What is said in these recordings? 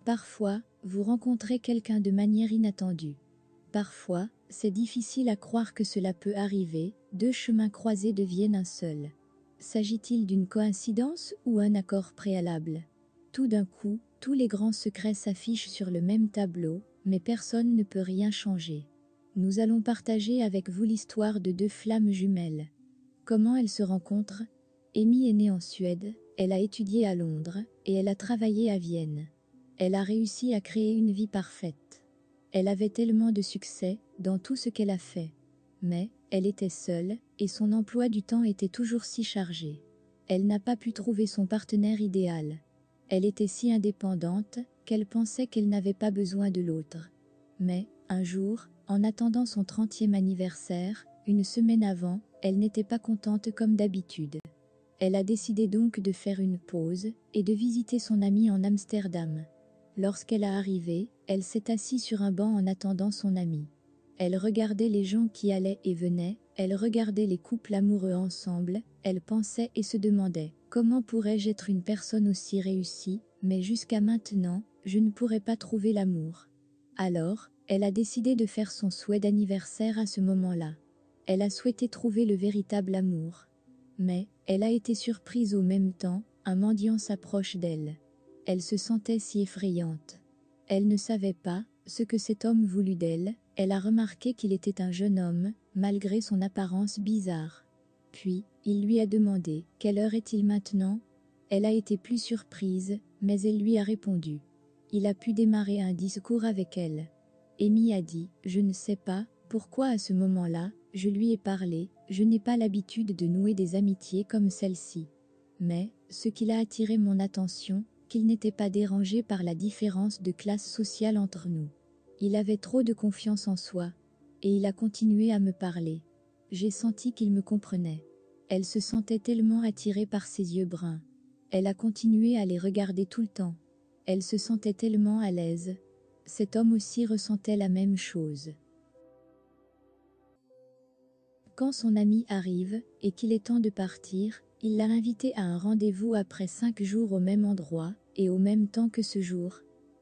Parfois, vous rencontrez quelqu'un de manière inattendue. Parfois, c'est difficile à croire que cela peut arriver, deux chemins croisés deviennent un seul. S'agit-il d'une coïncidence ou un accord préalable? Tout d'un coup, tous les grands secrets s'affichent sur le même tableau, mais personne ne peut rien changer. Nous allons partager avec vous l'histoire de deux flammes jumelles. Comment elles se rencontrent? Amy est née en Suède, elle a étudié à Londres, et elle a travaillé à Vienne. Elle a réussi à créer une vie parfaite. Elle avait tellement de succès dans tout ce qu'elle a fait. Mais, elle était seule, et son emploi du temps était toujours si chargé. Elle n'a pas pu trouver son partenaire idéal. Elle était si indépendante, qu'elle pensait qu'elle n'avait pas besoin de l'autre. Mais, un jour, en attendant son 30e anniversaire, une semaine avant, elle n'était pas contente comme d'habitude. Elle a décidé donc de faire une pause, et de visiter son amie en Amsterdam. Lorsqu'elle est arrivée, elle s'est assise sur un banc en attendant son amie. Elle regardait les gens qui allaient et venaient, elle regardait les couples amoureux ensemble, elle pensait et se demandait « Comment pourrais-je être une personne aussi réussie, mais jusqu'à maintenant, je ne pourrais pas trouver l'amour ?» Alors, elle a décidé de faire son souhait d'anniversaire à ce moment-là. Elle a souhaité trouver le véritable amour. Mais, elle a été surprise au même temps, un mendiant s'approche d'elle. Elle se sentait si effrayante. Elle ne savait pas ce que cet homme voulut d'elle, elle a remarqué qu'il était un jeune homme, malgré son apparence bizarre. Puis, il lui a demandé « Quelle heure est-il maintenant ?» Elle a été plus surprise, mais elle lui a répondu. Il a pu démarrer un discours avec elle. Amy a dit « Je ne sais pas pourquoi à ce moment-là, je lui ai parlé, je n'ai pas l'habitude de nouer des amitiés comme celle-ci. Mais, ce qui a attiré mon attention, qu'il n'était pas dérangé par la différence de classe sociale entre nous. Il avait trop de confiance en soi. Et il a continué à me parler. J'ai senti qu'il me comprenait. Elle se sentait tellement attirée par ses yeux bruns. Elle a continué à les regarder tout le temps. Elle se sentait tellement à l'aise. Cet homme aussi ressentait la même chose. Quand son ami arrive, et qu'il est temps de partir, il l'a invitée à un rendez-vous après 5 jours au même endroit, et au même temps que ce jour.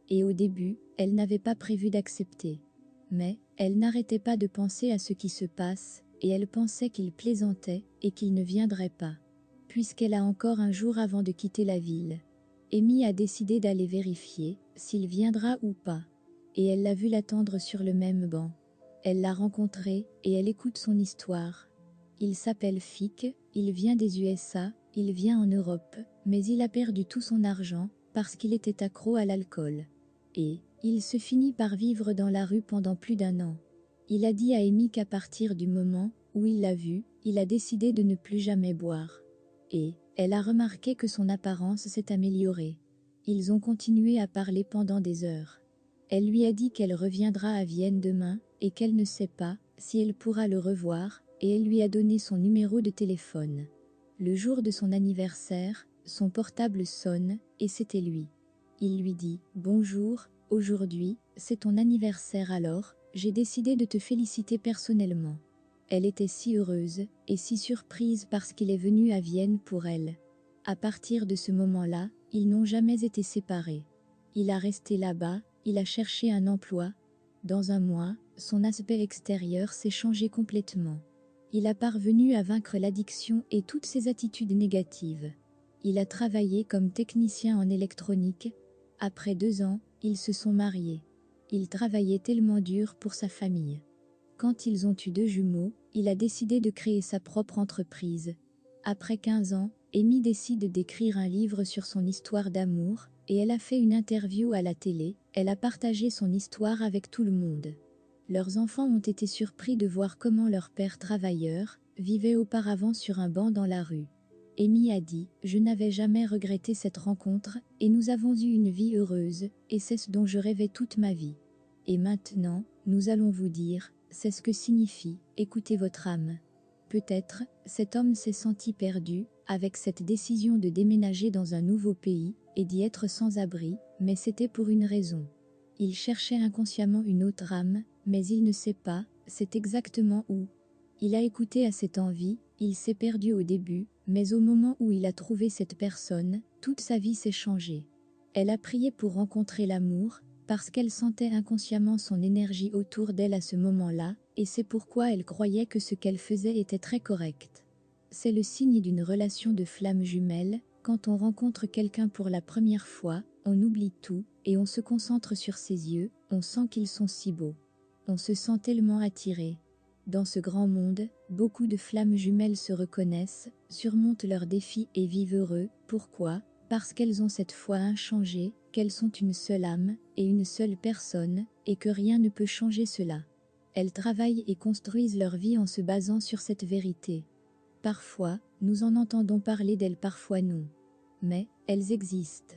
Et au début, elle n'avait pas prévu d'accepter. Mais, elle n'arrêtait pas de penser à ce qui se passe, et elle pensait qu'il plaisantait, et qu'il ne viendrait pas. Puisqu'elle a encore un jour avant de quitter la ville. Amy a décidé d'aller vérifier, s'il viendra ou pas. Et elle l'a vu l'attendre sur le même banc. Elle l'a rencontré, et elle écoute son histoire. Il s'appelle Fick, il vient des USA, il vient en Europe, mais il a perdu tout son argent, parce qu'il était accro à l'alcool. Et, il se finit par vivre dans la rue pendant plus d'1 an. Il a dit à Amy qu'à partir du moment où il l'a vu, il a décidé de ne plus jamais boire. Et, elle a remarqué que son apparence s'est améliorée. Ils ont continué à parler pendant des heures. Elle lui a dit qu'elle reviendra à Vienne demain, et qu'elle ne sait pas si elle pourra le revoir, et elle lui a donné son numéro de téléphone. Le jour de son anniversaire, son portable sonne, et c'était lui. Il lui dit « Bonjour, aujourd'hui, c'est ton anniversaire alors, j'ai décidé de te féliciter personnellement. » Elle était si heureuse, et si surprise parce qu'il est venu à Vienne pour elle. À partir de ce moment-là, ils n'ont jamais été séparés. Il a resté là-bas, il a cherché un emploi. Dans 1 mois, son aspect extérieur s'est changé complètement. Il a parvenu à vaincre l'addiction et toutes ses attitudes négatives. Il a travaillé comme technicien en électronique. Après 2 ans, ils se sont mariés. Il travaillait tellement dur pour sa famille. Quand ils ont eu 2 jumeaux, il a décidé de créer sa propre entreprise. Après 15 ans, Amy décide d'écrire un livre sur son histoire d'amour, et elle a fait une interview à la télé, elle a partagé son histoire avec tout le monde. Leurs enfants ont été surpris de voir comment leur père travailleur vivait auparavant sur un banc dans la rue. Amy a dit « Je n'avais jamais regretté cette rencontre, et nous avons eu une vie heureuse, et c'est ce dont je rêvais toute ma vie. Et maintenant, nous allons vous dire, c'est ce que signifie « Écoutez votre âme ». Peut-être, cet homme s'est senti perdu, avec cette décision de déménager dans un nouveau pays, et d'y être sans abri, mais c'était pour une raison. Il cherchait inconsciemment une autre âme, mais il ne sait pas, c'est exactement où. Il a écouté à cette envie, il s'est perdu au début, mais au moment où il a trouvé cette personne, toute sa vie s'est changée. Elle a prié pour rencontrer l'amour, parce qu'elle sentait inconsciemment son énergie autour d'elle à ce moment-là, et c'est pourquoi elle croyait que ce qu'elle faisait était très correct. C'est le signe d'une relation de flamme jumelle. Quand on rencontre quelqu'un pour la première fois, on oublie tout, et on se concentre sur ses yeux, on sent qu'ils sont si beaux. On se sent tellement attiré. Dans ce grand monde, beaucoup de flammes jumelles se reconnaissent, surmontent leurs défis et vivent heureux. Pourquoi ? Parce qu'elles ont cette foi inchangée, qu'elles sont une seule âme, et une seule personne, et que rien ne peut changer cela. Elles travaillent et construisent leur vie en se basant sur cette vérité. Parfois, nous en entendons parler d'elles, parfois non. Mais, elles existent.